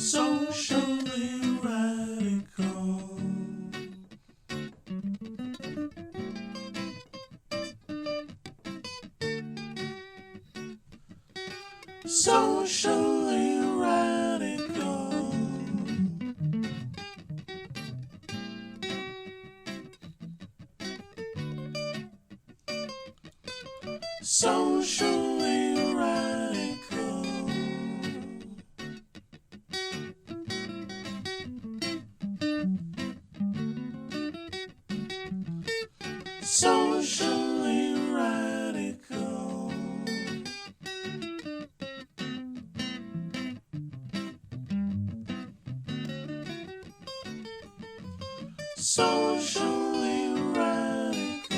socially radical. Socially radical. Socially radical. Socially radical. Socially radical.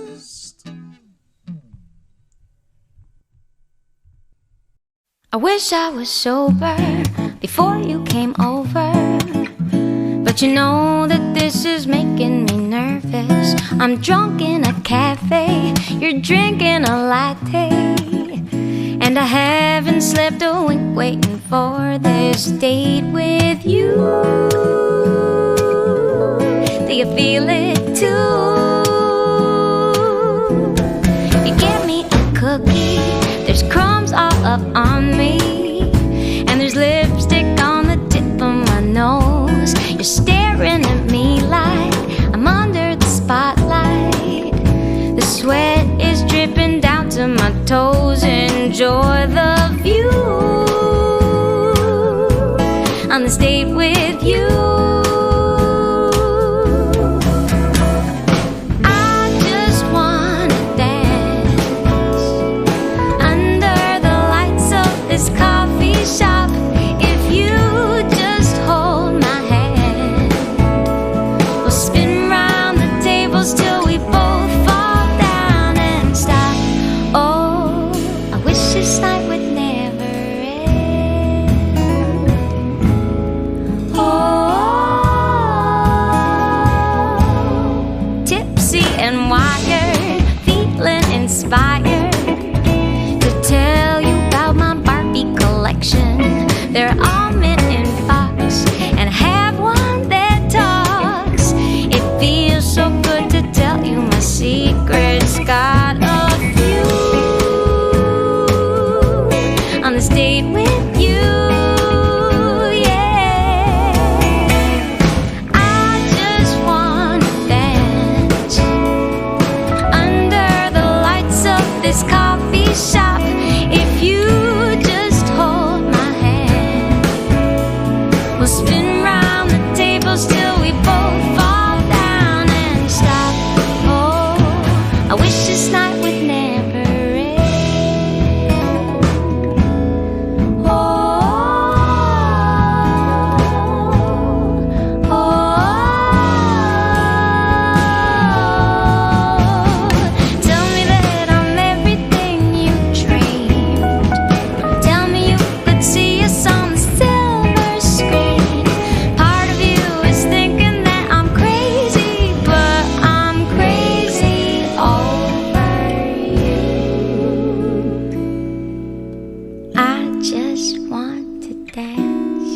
Guitarist. I wish I was sober before you came over, but you know that this is making me nervous. I'm drunk in a cafe, you're drinking a latte, and I haven't slept a wink waiting for this date with you. Do you feel it too? You give me a cookie, there's crumbs all up on me, and there's lipstick on the tip of my nose. You're staring at me like I'm under the spotlight. The sweat is dripping down to my toes. Enjoy the view on this date with you. I just wanna dance under the lights of this coffee shop. If you just hold my hand, we'll spin round the tables till we both fall down and stop. Oh, I wish this night would never end. Oh, tipsy and wired, feeling inspired to tell you about my Barbie collection. They're all mint in box, and I have one that talks. It feels so good to tell you my secrets. Got a few on this date with you. Yeah, I just wanna dance under the lights of this coffee shop. If you just hold my hand, we'll spin round the tables till we both fall down and stop. Oh, I wish this night would never end. Oh, oh, tell me that I'm everything you dreamed. Tell me you could see us on the silver screen. Part of you is thinking that I'm crazy, but I'm crazy over you. I just want to dance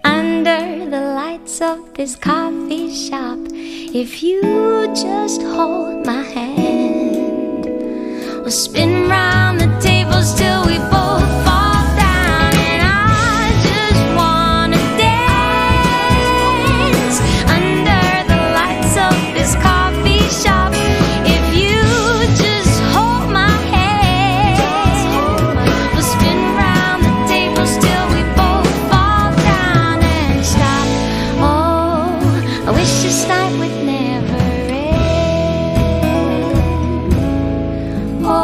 under the lights of this coffee shop. If you just hold my hand, we'll spin round the tables till we both fall down. And I just wanna dance under the lights of this coffee shop. If you just hold my hand, we'll spin round the tables till we both fall down and stop. Oh, I wish this night would never end. Oh,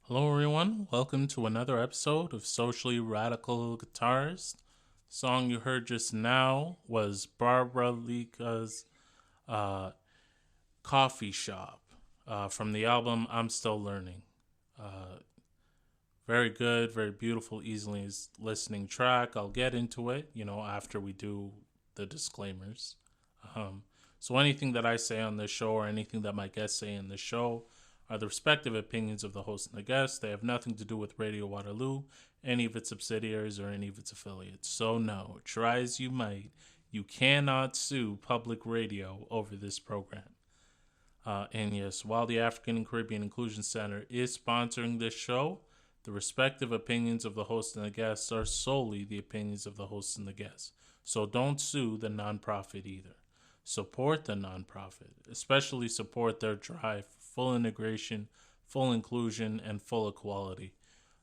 Hello, everyone. everyone. Welcome to another episode of Socially Radical Guitarist. The song you heard just now was Barbra Lica's Coffee Shop from the album I'm Still Learning. Very good, very beautiful, easily listening track. I'll get into it, after we do the disclaimers. So anything that I say on this show or anything that my guests say in this show are the respective opinions of the host and the guest. They have nothing to do with Radio Waterloo, any of its subsidiaries, or any of its affiliates. So no, try as you might, you cannot sue public radio over this program. And yes, while the African and Caribbean Inclusion Center is sponsoring this show, the respective opinions of the host and the guests are solely the opinions of the host and the guests. So don't sue the nonprofit either. Support the nonprofit, especially support their drive for full integration, full inclusion, and full equality.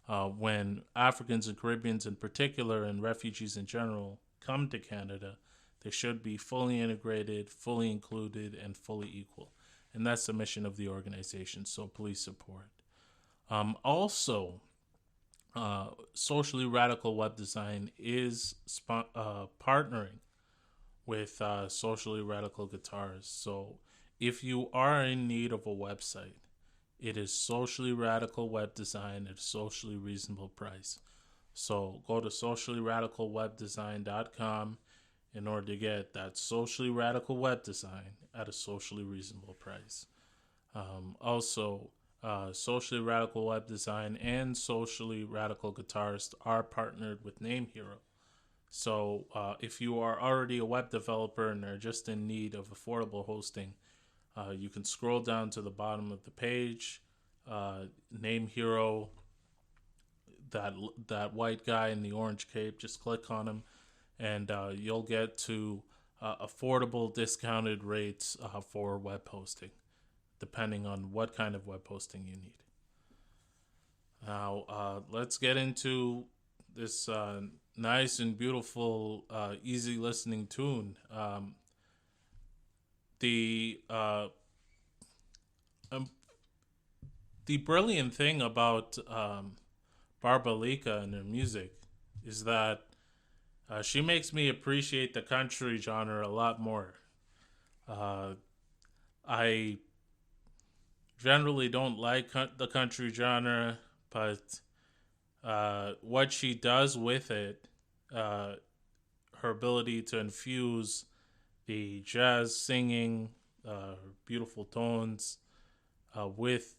When Africans and Caribbeans in particular, and refugees in general, come to Canada, they should be fully integrated, fully included, and fully equal. And that's the mission of the organization, so please support. Also, Socially Radical Web Design is partnering with Socially Radical Guitars. So if you are in need of a website, it is Socially Radical Web Design at a socially reasonable price. So go to sociallyradicalwebdesign.com in order to get that Socially Radical Web Design at a socially reasonable price. Also, Socially Radical Web Design and Socially Radical Guitarist are partnered with Name Hero. So if you are already a web developer and are just in need of affordable hosting, you can scroll down to the bottom of the page, Name Hero, that white guy in the orange cape, just click on him, and you'll get to affordable discounted rates for web hosting, depending on what kind of web hosting you need. Now, let's get into this nice and beautiful, easy listening tune. The brilliant thing about Barbra Lica and her music is that she makes me appreciate the country genre a lot more. I generally don't like the country genre, but what she does with it, her ability to infuse the jazz singing, beautiful tones, with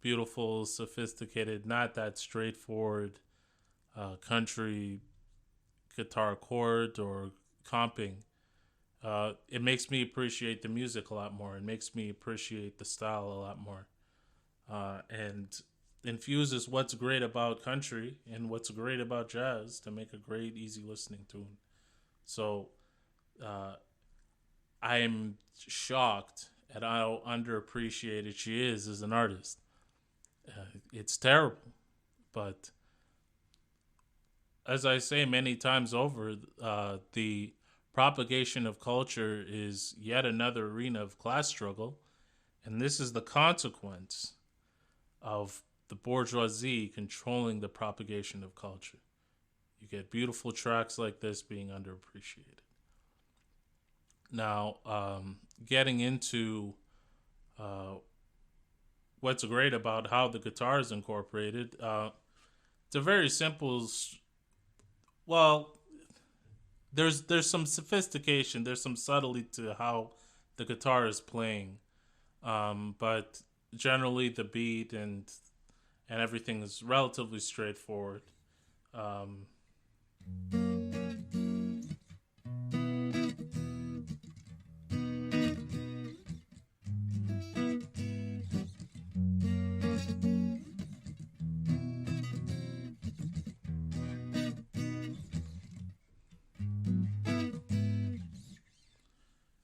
beautiful, sophisticated, not that straightforward country guitar chord or comping, it makes me appreciate the music a lot more. It makes me appreciate the style a lot more. And infuses what's great about country and what's great about jazz to make a great, easy listening tune. So I'm shocked at how underappreciated she is as an artist. It's terrible, but as I say many times over, the propagation of culture is yet another arena of class struggle, and this is the consequence of the bourgeoisie controlling the propagation of culture. You get beautiful tracks like this being underappreciated. Now, getting into what's great about how the guitar is incorporated, it's a very simple. There's some sophistication, there's some subtlety to how the guitar is playing, but generally the beat and everything is relatively straightforward.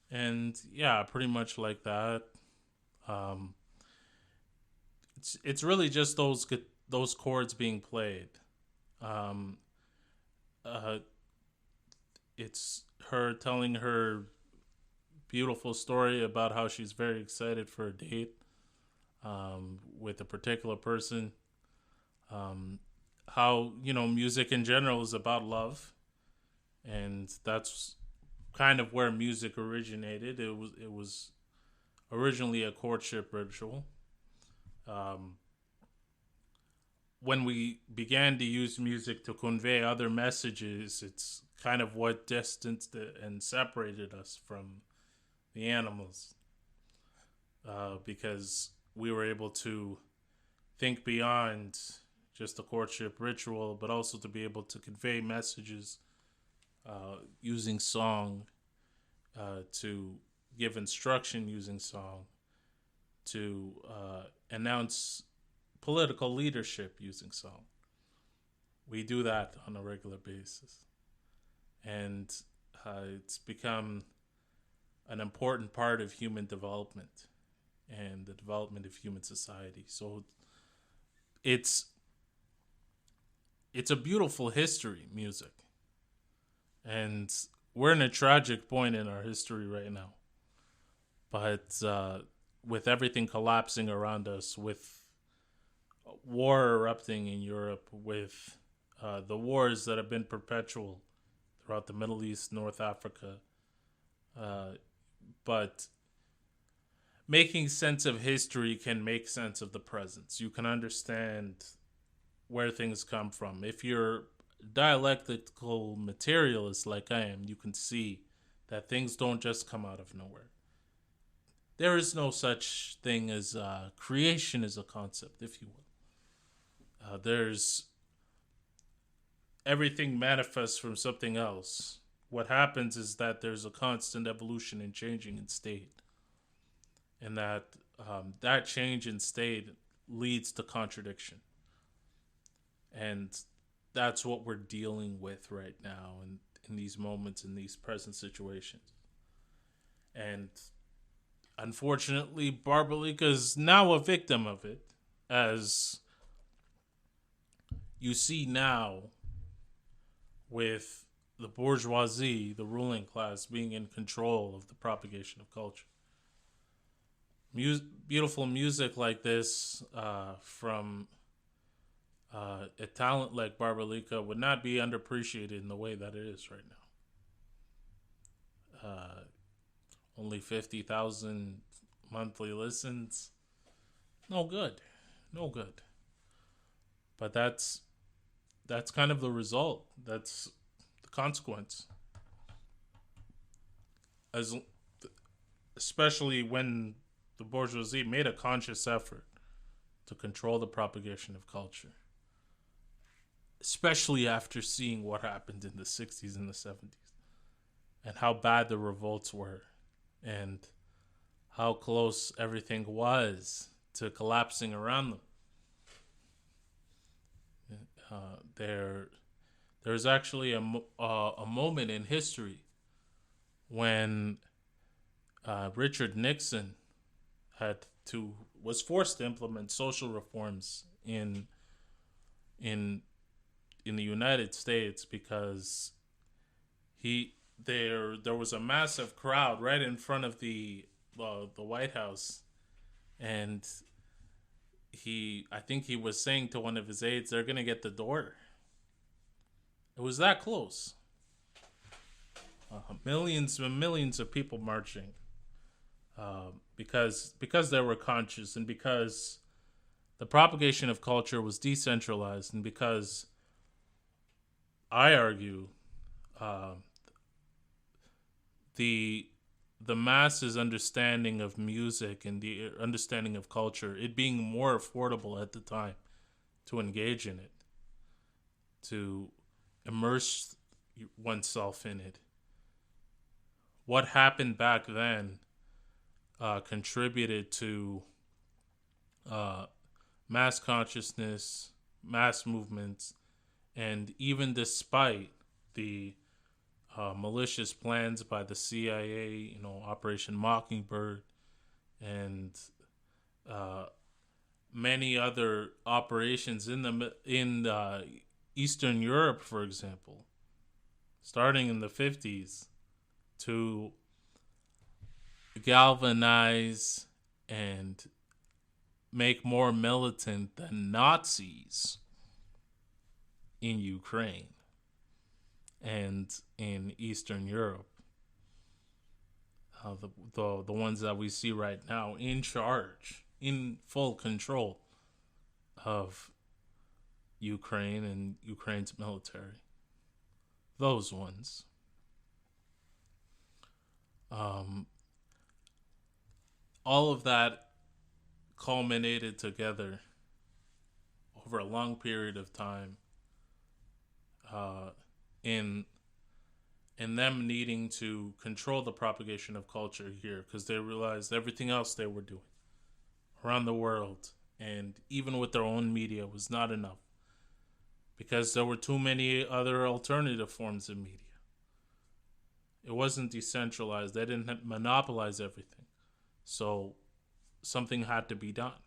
And yeah, pretty much like that. It's really just those chords being played. It's her telling her beautiful story about how she's very excited for a date. with a particular person. How, music in general is about love, and that's kind of where music originated. It was originally a courtship ritual. Um, when we began to use music to convey other messages, it's kind of what distanced and separated us from the animals, because we were able to think beyond just a courtship ritual, but also to be able to convey messages using song, to give instruction using song, to announce political leadership using song. We do that on a regular basis. And it's become an important part of human development and the development of human society. So it's a beautiful history, music. And we're in a tragic point in our history right now. But with everything collapsing around us, with war erupting in Europe, with the wars that have been perpetual throughout the Middle East, North Africa, but making sense of history can make sense of the present. You can understand where things come from. If you're dialectical materialist like I am, you can see that things don't just come out of nowhere. There is no such thing as creation as a concept, if you will. There's everything manifests from something else. What happens is that there's a constant evolution and changing in state, and that that change in state leads to contradiction, and that's what we're dealing with right now in these moments, in these present situations. And unfortunately, Barbra Lica is now a victim of it, as you see now with the bourgeoisie, the ruling class, being in control of the propagation of culture. Beautiful music like this from a talent like Barbra Lica would not be underappreciated in the way that it is right now. Only 50,000 monthly listens. No good. But that's kind of the result. That's the consequence. Especially when the bourgeoisie made a conscious effort to control the propagation of culture. Especially after seeing what happened in the 60s and the 70s. And how bad the revolts were. And how close everything was to collapsing around them. There's actually a moment in history when Richard Nixon was forced to implement social reforms in the United States, because there was a massive crowd right in front of the White House, and I think he was saying to one of his aides, they're gonna get the door. It was that close. Millions and millions of people marching, because they were conscious, and because the propagation of culture was decentralized, and because I argue the masses' understanding of music and the understanding of culture, it being more affordable at the time to engage in it, to immerse oneself in it. What happened back then contributed to mass consciousness, mass movements, and even despite the malicious plans by the CIA, Operation Mockingbird, and many other operations in Eastern Europe, for example, starting in the 50s, to galvanize and make more militant than Nazis in Ukraine and in Eastern Europe. The ones that we see right now in charge, in full control of Ukraine and Ukraine's military. Those ones. All of that culminated together over a long period of time in them needing to control the propagation of culture here, because they realized everything else they were doing around the world and even with their own media was not enough, because there were too many other alternative forms of media. It wasn't decentralized. They didn't monopolize everything. So something had to be done.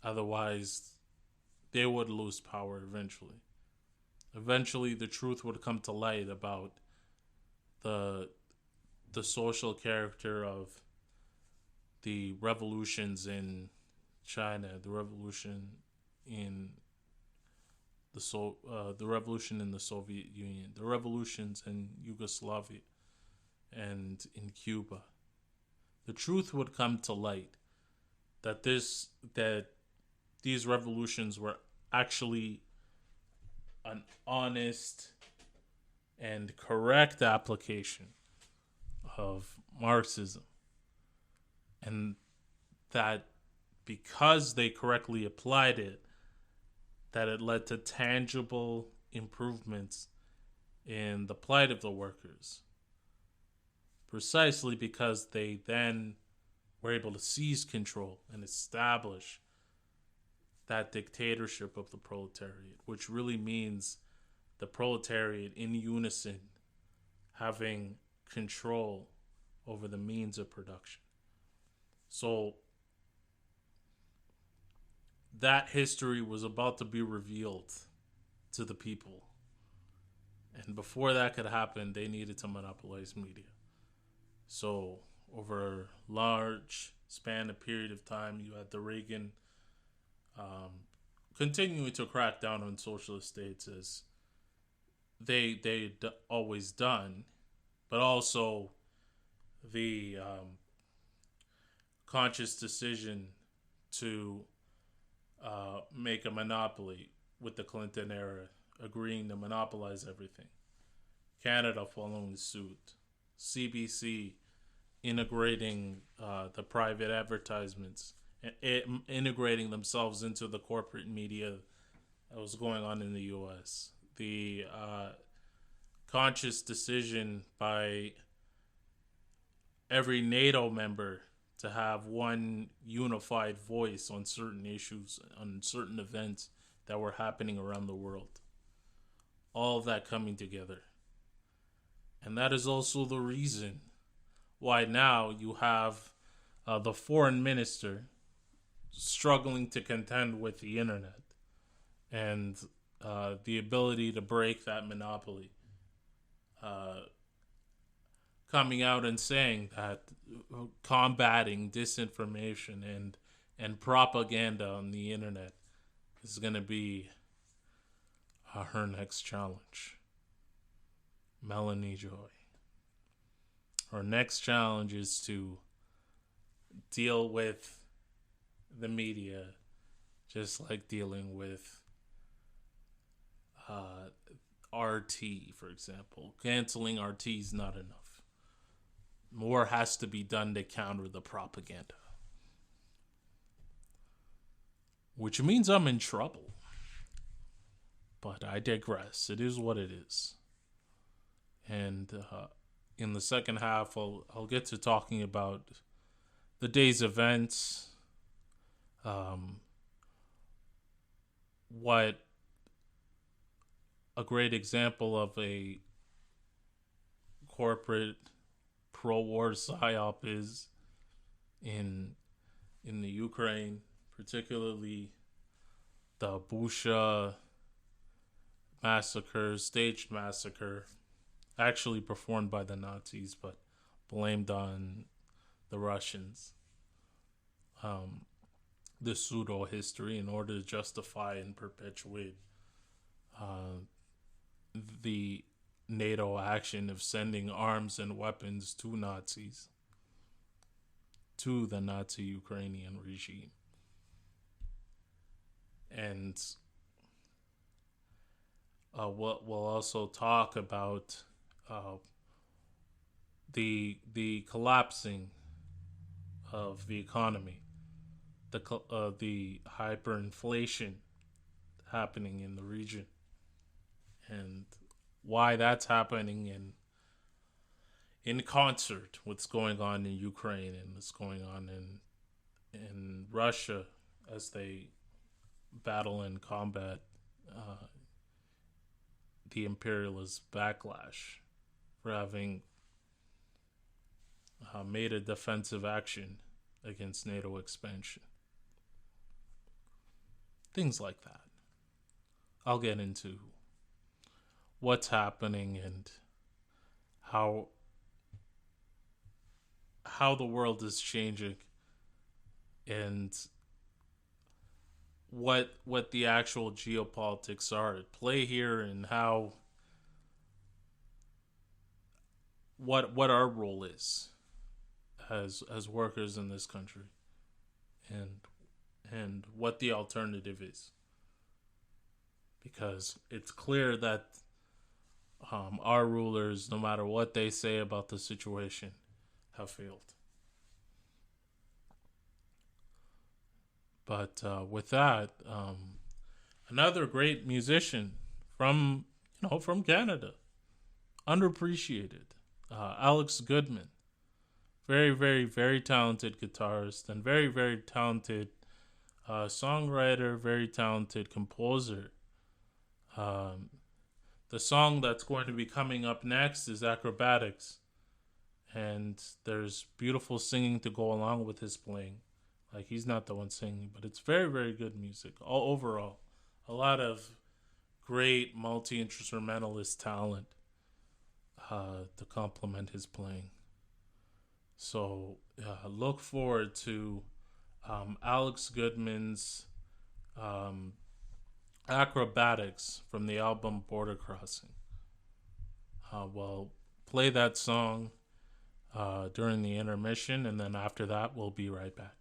Otherwise, they would lose power eventually. Eventually, the truth would come to light about the social character of the revolutions in China, the revolution in the revolution in the Soviet Union, the revolutions in Yugoslavia and in Cuba. The truth would come to light that these revolutions were actually an honest and correct application of Marxism, and that because they correctly applied it, that it led to tangible improvements in the plight of the workers, precisely because they then were able to seize control and establish that dictatorship of the proletariat, which really means the proletariat in unison having control over the means of production. So that history was about to be revealed to the people. And before that could happen, they needed to monopolize media. So over a large span of period of time, you had the Reagan continuing to crack down on socialist states as they'd always done, but also the conscious decision to make a monopoly with the Clinton era, agreeing to monopolize everything. Canada following suit. CBC integrating the private advertisements, integrating themselves into the corporate media that was going on in the U.S. The conscious decision by every NATO member to have one unified voice on certain issues, on certain events that were happening around the world. All of that coming together. And that is also the reason why now you have the foreign minister struggling to contend with the internet and the ability to break that monopoly. Coming out and saying that combating disinformation and propaganda on the internet is going to be her next challenge. Melanie Joy. Her next challenge is to deal with the media just like dealing with RT, for example. Canceling RT is not enough. More has to be done to counter the propaganda. Which means I'm in trouble. But I digress. It is what it is. And in the second half, I'll get to talking about the day's events, what a great example of a corporate pro-war psyop is in the Ukraine, particularly the Busha massacre, staged massacre, actually performed by the Nazis, but blamed on the Russians. the pseudo history in order to justify and perpetuate the NATO action of sending arms and weapons to Nazis, to the Nazi Ukrainian regime. And we'll also talk about the collapsing of the economy, the hyperinflation happening in the region, and why that's happening in concert with what's going on in Ukraine and what's going on in Russia as they battle and combat the imperialist backlash for having made a defensive action against NATO expansion. Things like that. I'll get into what's happening and how the world is changing and what the actual geopolitics are at play here, and how what our role is as workers in this country, and what the alternative is, because it's clear that our rulers, no matter what they say about the situation, have failed. But with that, another great musician from Canada, underappreciated, Alex Goodman, very, very, very talented guitarist and very, very talented songwriter, very talented composer. The song that's going to be coming up next is Acrobatics, and there's beautiful singing to go along with his playing. Like, he's not the one singing, but it's very, very good music. All overall, a lot of great multi-instrumentalist talent to complement his playing. So look forward to Alex Goodman's Acrobatics from the album Border Crossing. We'll play that song during the intermission, and then after that, we'll be right back.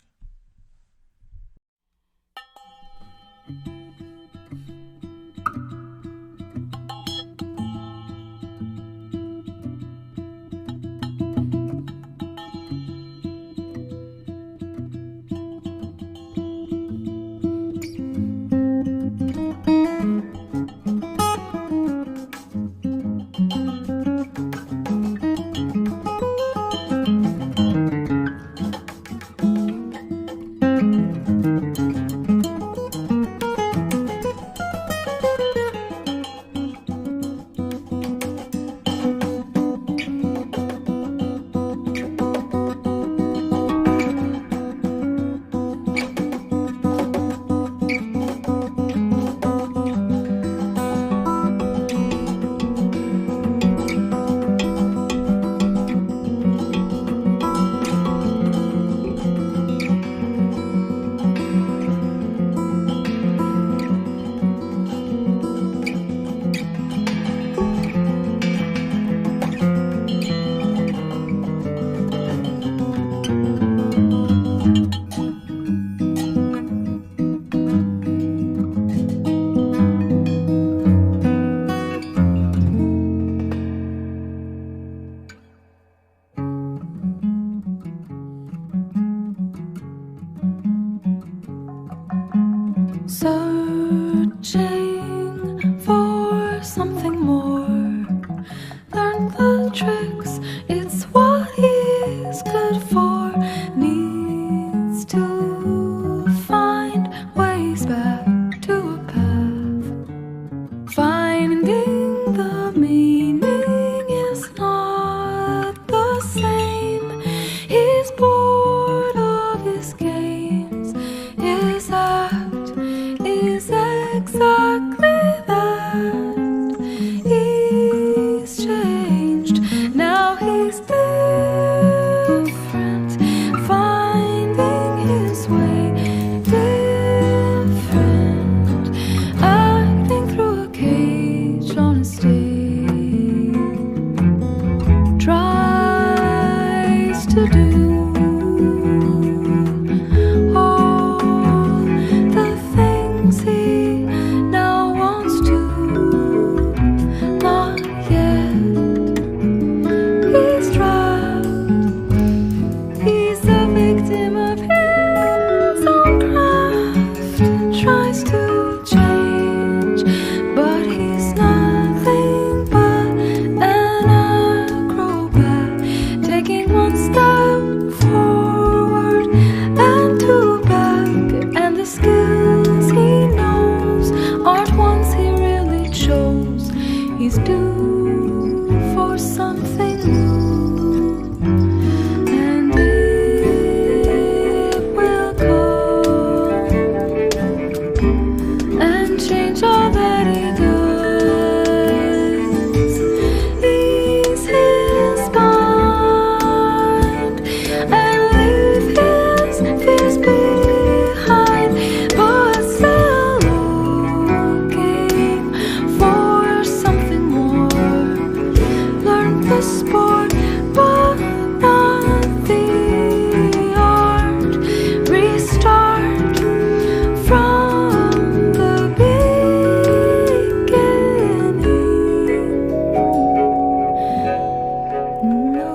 the sport, but not the art. Restart from the beginning. No.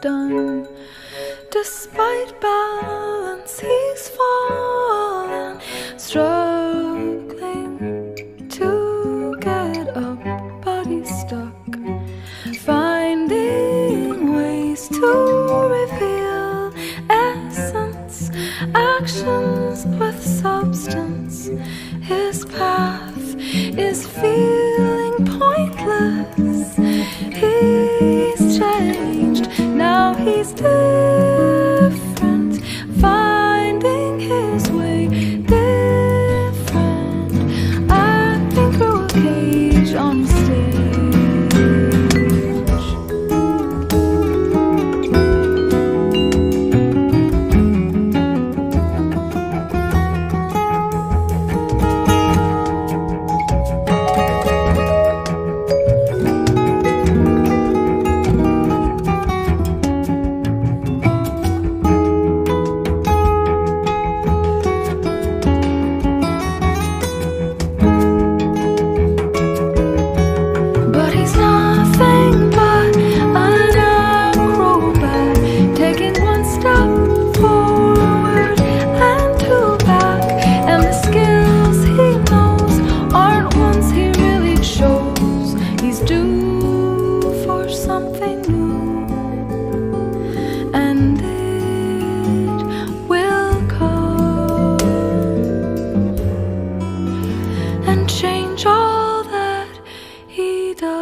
Done. Despite balance, he's fallen, struggling to get up, but he's stuck, finding ways to reveal essence, actions with substance. His path is feeling pointless. He's changed, now he's different, finding his way different, acting through a cage on stage. change all that he does.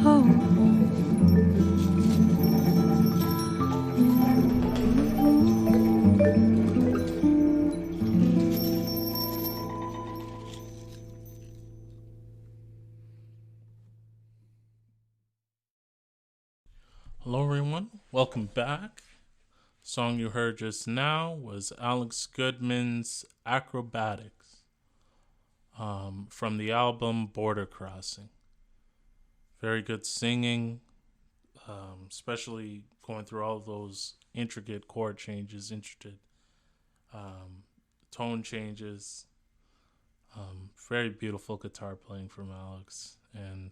Oh. Hello, everyone. Welcome back. Song you heard just now was Alex Goodman's Acrobatics from the album Border Crossing. Very good singing, especially going through all of those intricate chord changes, intricate tone changes. Very beautiful guitar playing from Alex. And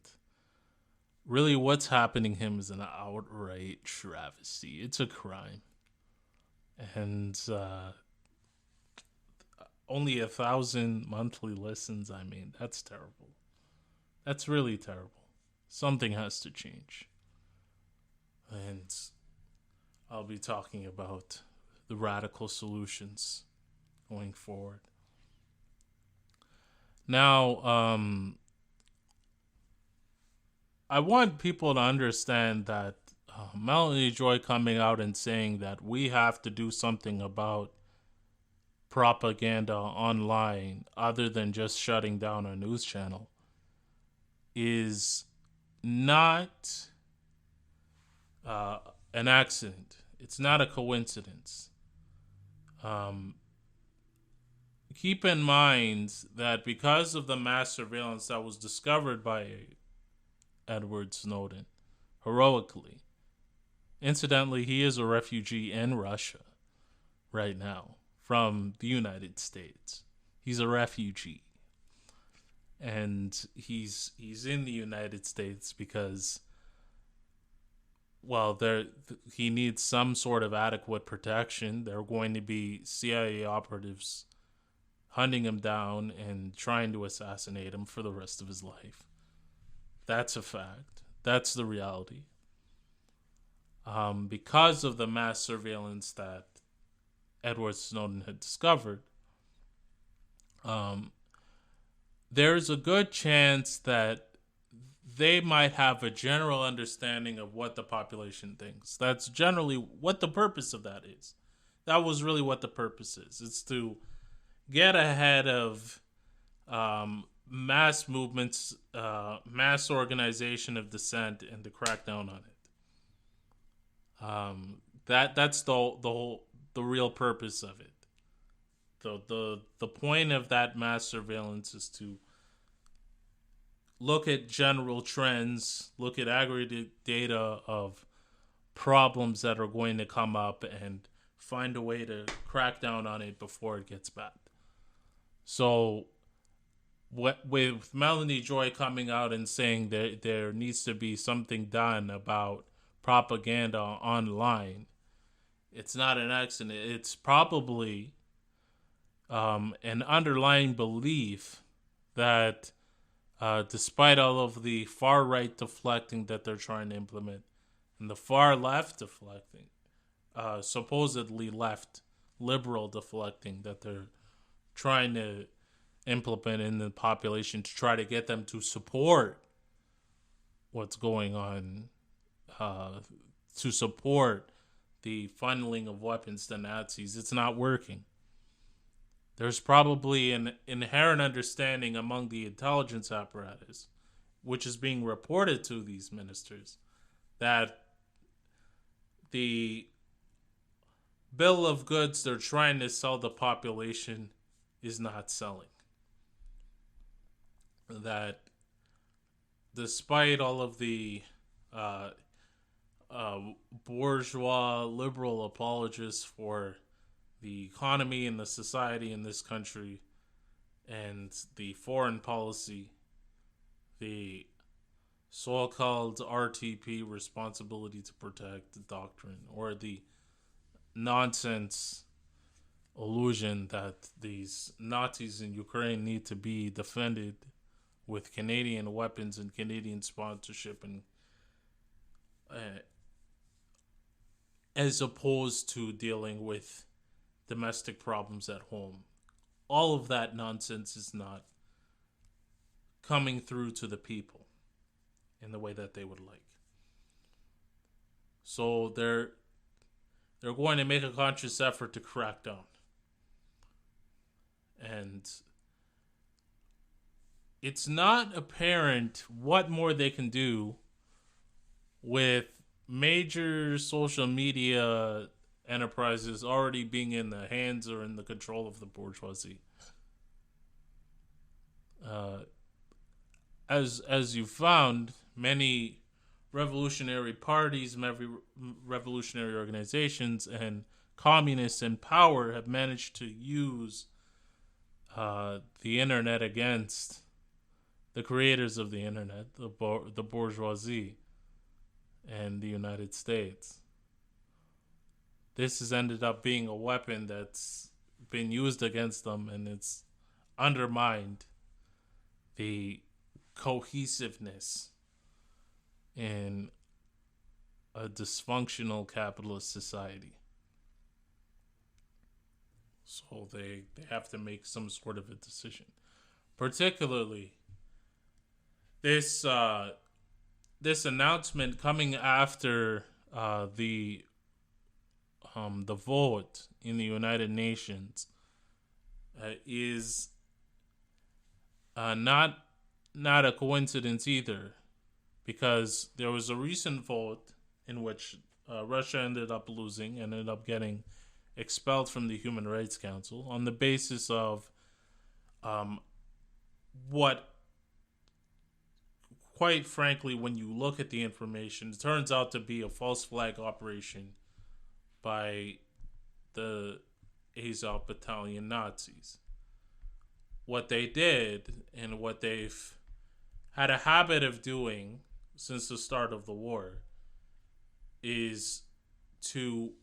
really what's happening to him is an outright travesty. It's a crime. And only 1,000 monthly listens. I mean, that's terrible. That's really terrible. Something has to change. And I'll be talking about the radical solutions going forward. Now, I want people to understand that Melanie Joy coming out and saying that we have to do something about propaganda online other than just shutting down a news channel is not an accident. It's not a coincidence. Keep in mind that because of the mass surveillance that was discovered by Edward Snowden heroically, incidentally, he is a refugee in Russia right now from the United States. He's a refugee. And he's in the United States because, well, he needs some sort of adequate protection. There are going to be CIA operatives hunting him down and trying to assassinate him for the rest of his life. That's a fact. That's the reality. Because of the mass surveillance that Edward Snowden had discovered, there's a good chance that they might have a general understanding of what the population thinks. That's generally what the purpose of that is. That was really what the purpose is. It's to get ahead of mass movements, mass organization of dissent, and to crack down on it. That's the real purpose of it. The point of that mass surveillance is to look at general trends, look at aggregate data of problems that are going to come up, and find a way to crack down on it before it gets bad. So, with Melanie Joy coming out and saying that there needs to be something done about propaganda online, it's not an accident. It's probably an underlying belief that despite all of the far right deflecting that they're trying to implement and the far left deflecting, supposedly left liberal deflecting that they're trying to implement in the population to try to get them to support what's going on, to support the funneling of weapons to Nazis, it's not working. There's probably an inherent understanding among the intelligence apparatus, which is being reported to these ministers, that the bill of goods they're trying to sell the population is not selling. That despite all of the bourgeois liberal apologists for the economy and the society in this country and the foreign policy, the so-called RTP, responsibility to protect the doctrine, or the nonsense illusion that these Nazis in Ukraine need to be defended with Canadian weapons and Canadian sponsorship, and as opposed to dealing with domestic problems at home. All of that nonsense is not coming through to the people in the way that they would like. So they're going to make a conscious effort to crack down. And it's not apparent what more they can do with major social media enterprises already being in the hands or in the control of the bourgeoisie. As you found, many revolutionary parties, revolutionary organizations, and communists in power have managed to use the internet against the creators of the internet, the bourgeoisie, and the United States. This has ended up being a weapon that's been used against them, and it's undermined the cohesiveness in a dysfunctional capitalist society. So they have to make some sort of a decision. Particularly, this announcement coming after the vote in the United Nations is not a coincidence either, because there was a recent vote in which Russia ended up losing and ended up getting expelled from the Human Rights Council on the basis of what, quite frankly, when you look at the information, it turns out to be a false flag operation by the Azov Battalion Nazis. What they did, and what they've had a habit of doing since the start of the war, is to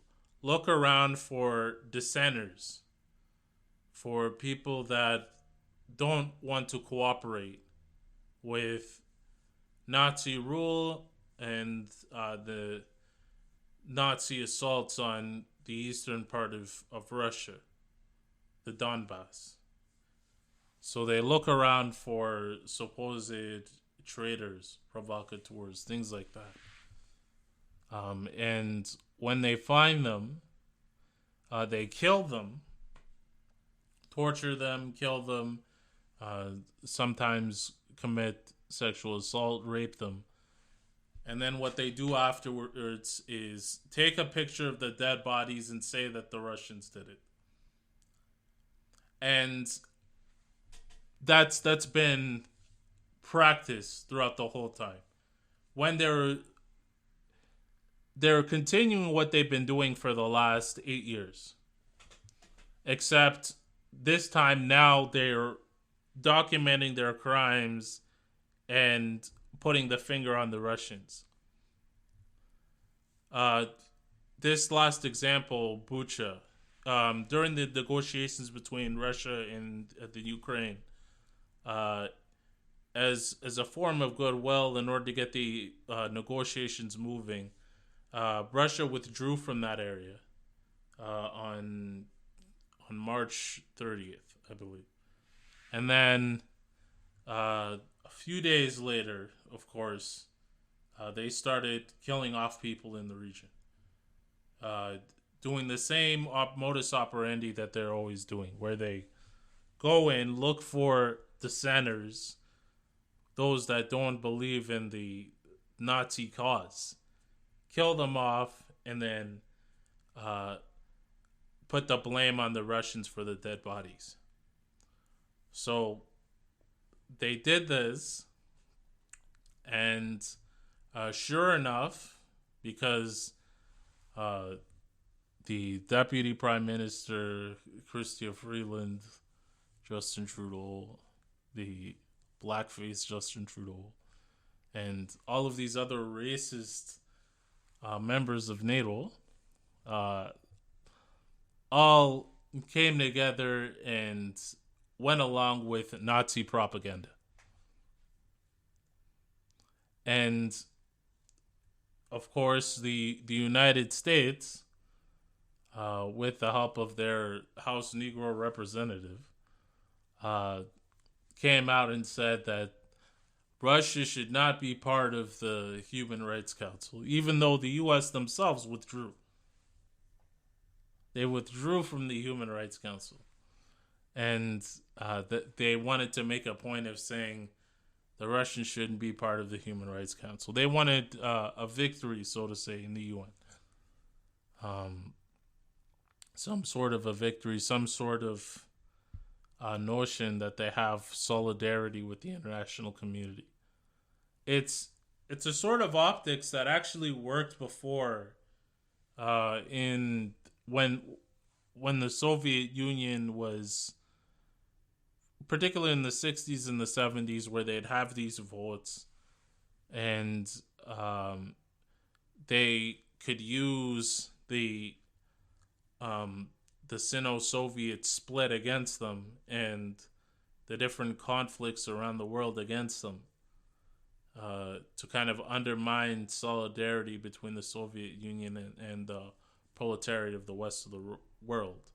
look around for dissenters, for people that don't want to cooperate with Nazi rule and the Nazi assaults on the eastern part of Russia, the Donbass. So they look around for supposed traitors, provocateurs, things like that. And when they find them, they kill them, torture them, kill them, sometimes commit sexual assault, rape them. And then what they do afterwards is take a picture of the dead bodies and say that the Russians did it. And that's been practiced throughout the whole time. When they're continuing what they've been doing for the last 8 years. Except this time now they're documenting their crimes and putting the finger on the Russians. This last example, Bucha, during the negotiations between Russia and the Ukraine, as a form of goodwill, in order to get the negotiations moving, Russia withdrew from that area on March 30th, I believe. And then a few days later, of course, they started killing off people in the region, doing the same modus operandi that they're always doing, where they go in, look for dissenters, those that don't believe in the Nazi cause, kill them off, and then put the blame on the Russians for the dead bodies. So they did this, and sure enough, because the Deputy Prime Minister, Chrystia Freeland, Justin Trudeau, the blackface Justin Trudeau, and all of these other racist members of NATO all came together and went along with Nazi propaganda. And of course, the United States with the help of their House Negro representative, uh, came out and said that Russia should not be part of the Human Rights Council, even though the U.S. themselves withdrew. They withdrew from the Human Rights Council. And they wanted to make a point of saying the Russians shouldn't be part of the Human Rights Council. They wanted a victory, so to say, in the UN. Some sort of a victory, some sort of notion that they have solidarity with the international community. It's a sort of optics that actually worked before, in when the Soviet Union was, particularly in the 60s and the 70s, where they'd have these votes, and they could use the Sino-Soviet split against them and the different conflicts around the world against them, to kind of undermine solidarity between the Soviet Union and the proletariat of the West of the world.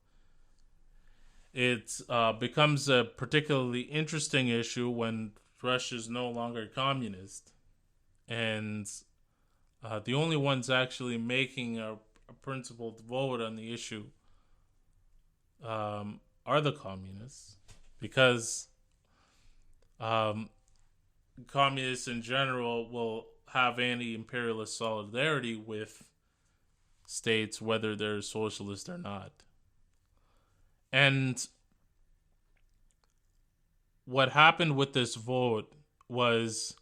It becomes a particularly interesting issue when Russia is no longer communist, and the only ones actually making a principled vote on the issue are the communists, because communists in general will have anti-imperialist solidarity with states, whether they're socialist or not. And what happened with this vote was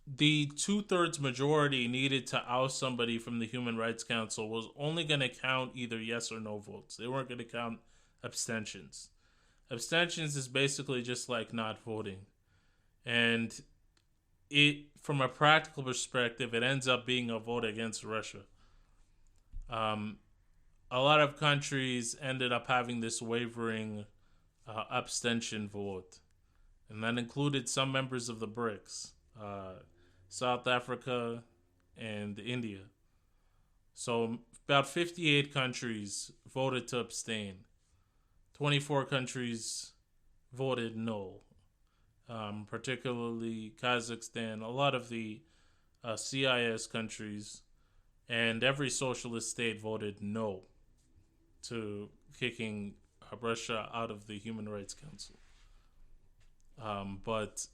the 2/3 majority needed to oust somebody from the Human Rights Council was only going to count either yes or no votes. They weren't going to count abstentions. Abstentions is basically just like not voting. And it, from a practical perspective, it ends up being a vote against Russia. A lot of countries ended up having this wavering abstention vote. And that included some members of the BRICS. South Africa, and India. So about 58 countries voted to abstain. 24 countries voted no, particularly Kazakhstan, a lot of the CIS countries, and every socialist state voted no to kicking Russia out of the Human Rights Council. But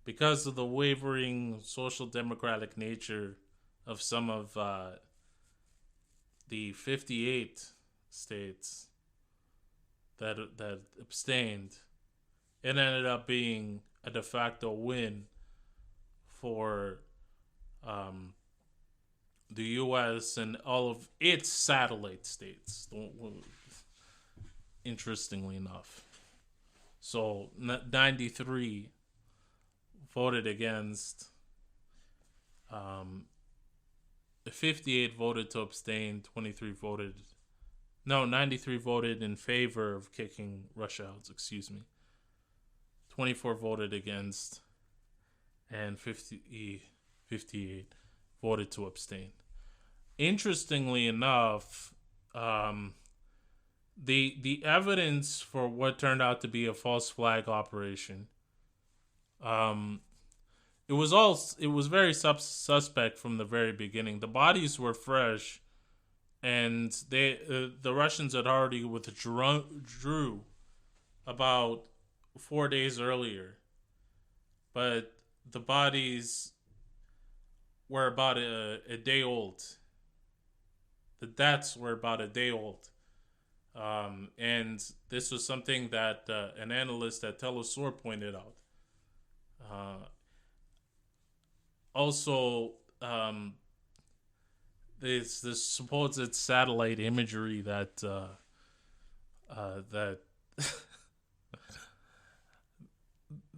because of the wavering social democratic nature of some of the 58 states that abstained, it ended up being a de facto win for the U.S. and all of its satellite states, interestingly enough. So 93 voted against, 58 voted to abstain, 93 voted in favor of kicking Russia out, 24 voted against, and 58 voted to abstain. Interestingly enough, the evidence for what turned out to be a false flag operation, it was very suspect from the very beginning. The bodies were fresh, and the Russians had already withdrew about 4 days earlier, but the bodies were about a day old. The deaths were about a day old. And this was something that an analyst at Telesur pointed out. Also, this supposed satellite imagery that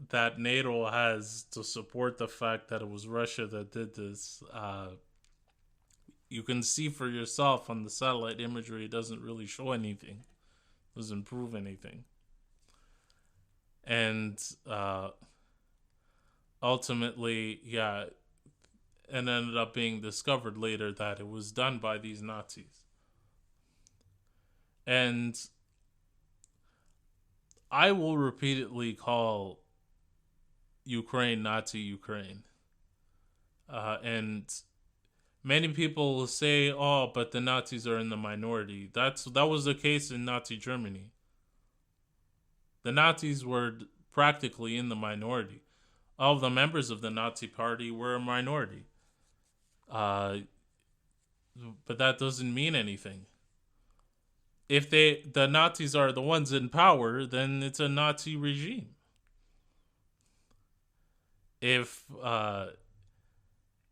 that NATO has to support the fact that it was Russia that did this. You can see for yourself on the satellite imagery, it doesn't really show anything, doesn't prove anything. And ultimately, yeah, and ended up being discovered later that it was done by these Nazis. And I will repeatedly call Ukraine Nazi Ukraine. And many people will say, "Oh, but the Nazis are in the minority." That was the case in Nazi Germany. The Nazis were practically in the minority. All of the members of the Nazi Party were a minority. But that doesn't mean anything. If the Nazis are the ones in power, then it's a Nazi regime. If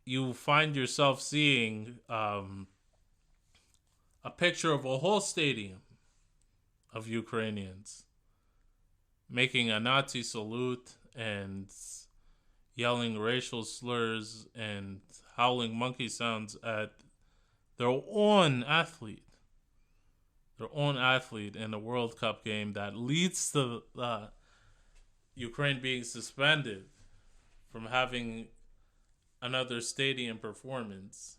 you find yourself seeing a picture of a whole stadium of Ukrainians making a Nazi salute and yelling racial slurs and howling monkey sounds at their own athlete in a World Cup game that leads to Ukraine being suspended from having another stadium performance,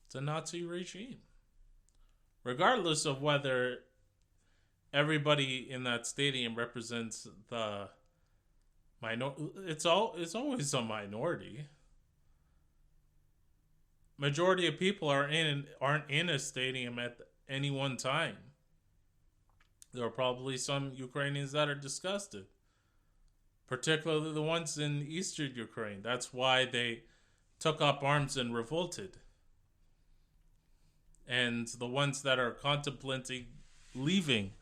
it's a Nazi regime. Regardless of whether everybody in that stadium represents the minority, it's always a minority. Majority of people aren't in a stadium at any one time. There are probably some Ukrainians that are disgusted, particularly the ones in eastern Ukraine. That's why they took up arms and revolted. And the ones that are contemplating leaving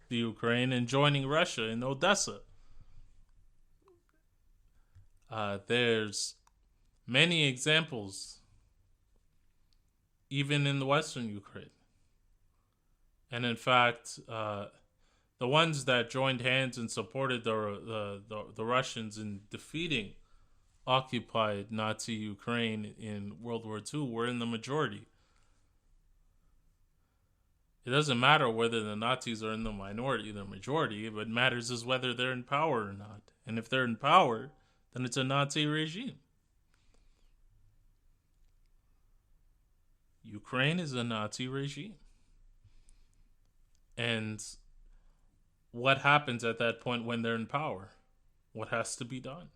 the Ukraine and joining Russia in Odessa. There's many examples, even in the western Ukraine. And in fact, the ones that joined hands and supported the Russians in defeating occupied Nazi Ukraine in World War II were in the majority. It doesn't matter whether the Nazis are in the minority or the majority. What matters is whether they're in power or not. And if they're in power, then it's a Nazi regime. Ukraine is a Nazi regime. And what happens at that point when they're in power? What has to be done?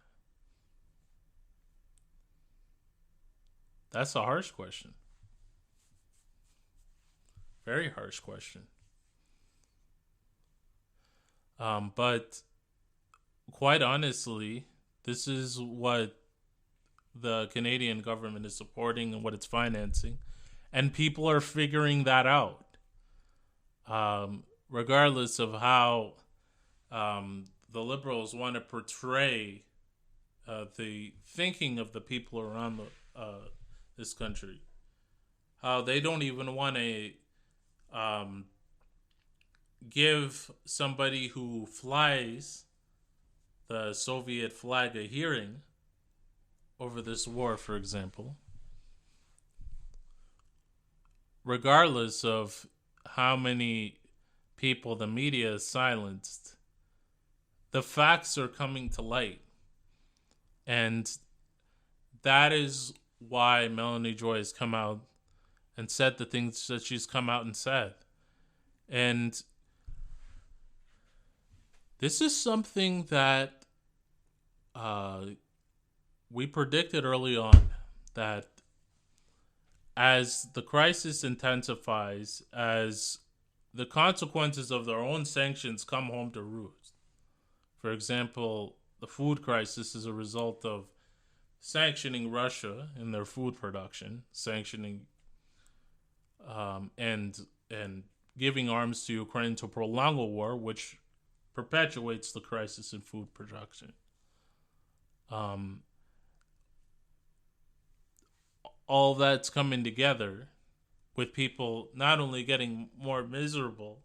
That's a harsh question. Very harsh question. But quite honestly, this is what the Canadian government is supporting and what it's financing. And people are figuring that out. Regardless of how the liberals want to portray the thinking of the people around this country. How they don't even want to give somebody who flies the Soviet flag a hearing over this war, for example. Regardless of how many people the media has silenced, the facts are coming to light. And that is why Melanie Joy has come out and said the things that she's come out and said. And this is something that we predicted early on, that as the crisis intensifies, as the consequences of their own sanctions come home to roost. For example, the food crisis is a result of sanctioning Russia in their food production, sanctioning and giving arms to Ukraine to prolong a war, which perpetuates the crisis in food production. All that's coming together with people not only getting more miserable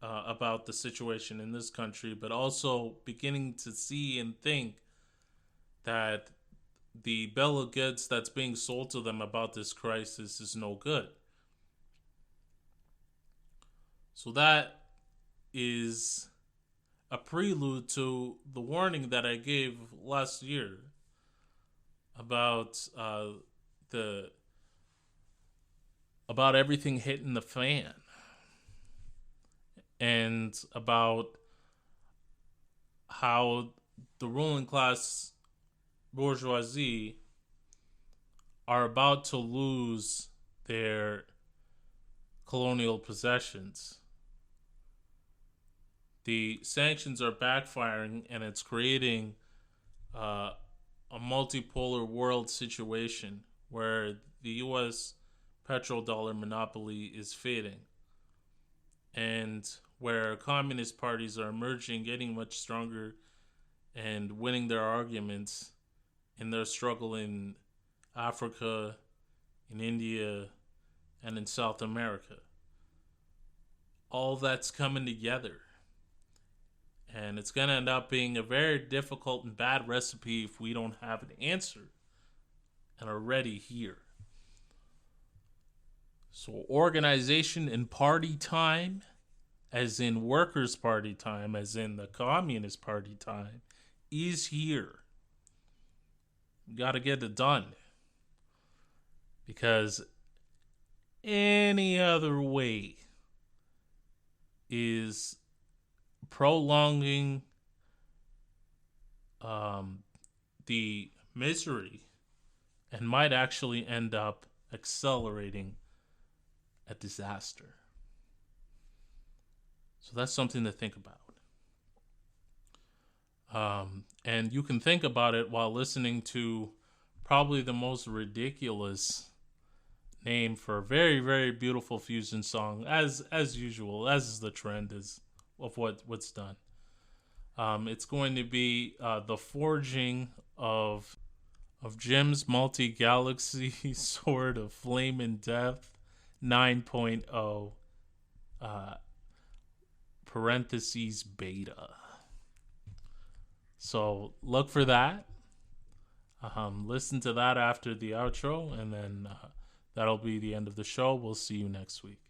about the situation in this country, but also beginning to see and think that the bill of goods that's being sold to them about this crisis is no good. So that is a prelude to the warning that I gave last year about the about everything hitting the fan, and about how the ruling class bourgeoisie are about to lose their colonial possessions. The sanctions are backfiring, and it's creating a multipolar world situation where the U.S. petrodollar monopoly is fading, and where communist parties are emerging, getting much stronger, and winning their arguments in their struggle in Africa, in India, and in South America. All that's coming together. And it's going to end up being a very difficult and bad recipe if we don't have an answer and are ready here. So organization and party time, as in Workers' Party time, as in the Communist Party time, is here. We got to get it done. Because any other way is prolonging the misery and might actually end up accelerating a disaster. So that's something to think about. And you can think about it while listening to probably the most ridiculous name for a very, very beautiful fusion song, as usual, as is the trend of what's done. It's going to be the forging of Jim's Multigalaxy Sword of Flame and Death 9.0 parentheses beta. So look for that. Listen to that after the outro, and then that'll be the end of the show. We'll see you next week.